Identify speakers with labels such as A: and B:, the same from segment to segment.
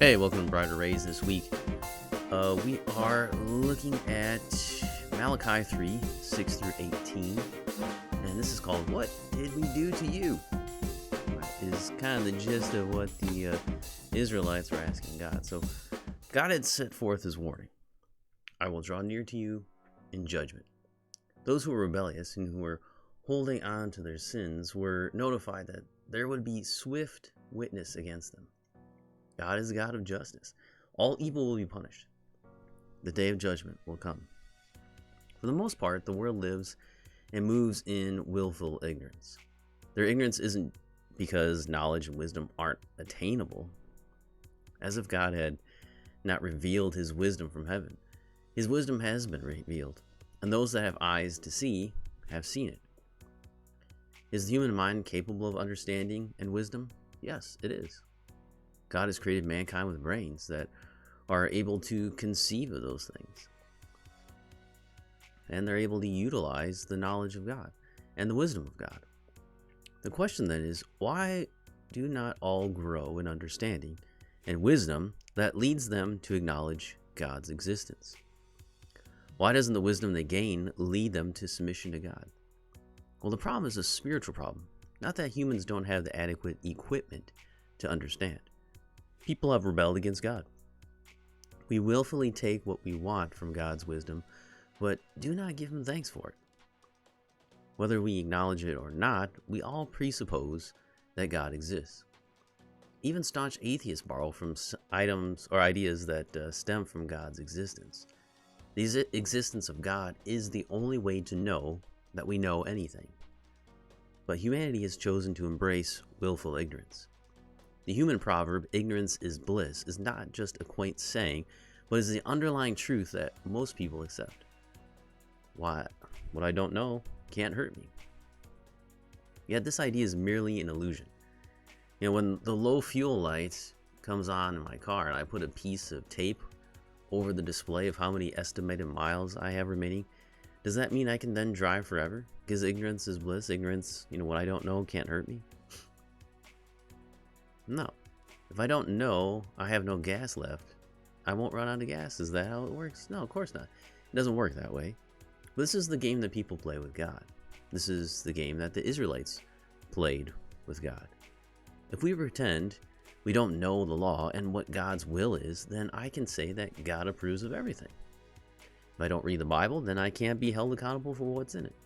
A: Hey, welcome to Brighter Rays this week. We are looking at Malachi 3, 6 through 18. And this is called, What Did We Do to You? Is kind of the gist of what the Israelites were asking God. So God had set forth his warning. I will draw near to you in judgment. Those who were rebellious and who were holding on to their sins were notified that there would be swift witness against them. God is a God of justice. All evil will be punished. The day of judgment will come. For the most part, the world lives and moves in willful ignorance. Their ignorance isn't because knowledge and wisdom aren't attainable, as if God had not revealed his wisdom from heaven. His wisdom has been revealed, and those that have eyes to see have seen it. Is the human mind capable of understanding and wisdom? Yes, it is. God has created mankind with brains that are able to conceive of those things. And they're able to utilize the knowledge of God and the wisdom of God. The question then is, why do not all grow in understanding and wisdom that leads them to acknowledge God's existence? Why doesn't the wisdom they gain lead them to submission to God? Well, the problem is a spiritual problem, not that humans don't have the adequate equipment to understand. People have rebelled against God. We willfully take what we want from God's wisdom, but do not give him thanks for it. Whether we acknowledge it or not, we all presuppose that God exists. Even staunch atheists borrow from items or ideas that stem from God's existence. The existence of God is the only way to know that we know anything. But humanity has chosen to embrace willful ignorance. The human proverb, ignorance is bliss, is not just a quaint saying, but is the underlying truth that most people accept. What I don't know can't hurt me. Yet this idea is merely an illusion. When the low fuel light comes on in my car and I put a piece of tape over the display of how many estimated miles I have remaining, does that mean I can then drive forever? Because ignorance is bliss. Ignorance, what I don't know can't hurt me. No. If I don't know I have no gas left, I won't run out of gas. Is that how it works? No, of course not. It doesn't work that way. But this is the game that people play with God. This is the game that the Israelites played with God. If we pretend we don't know the law and what God's will is, then I can say that God approves of everything. If I don't read the Bible, then I can't be held accountable for what's in it.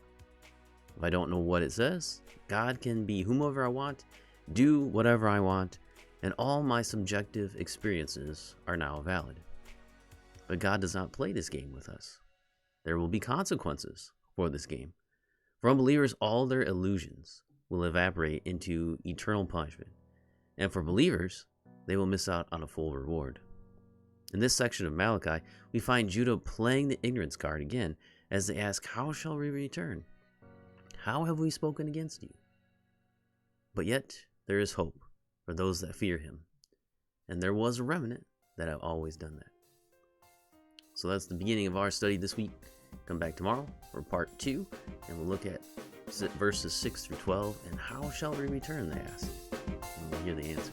A: If I don't know what it says, God can be whomever I want, do whatever I want, and all my subjective experiences are now valid. But God does not play this game with us. There will be consequences for this game. For unbelievers, all their illusions will evaporate into eternal punishment. And for believers, they will miss out on a full reward. In this section of Malachi, we find Judah playing the ignorance card again as they ask, how shall we return? How have we spoken against you? But yet, there is hope for those that fear him. And there was a remnant that have always done that. So that's the beginning of our study this week. Come back tomorrow for part 2, and we'll look at verses 6 through 12. And how shall we return, they ask. And we'll hear the answer.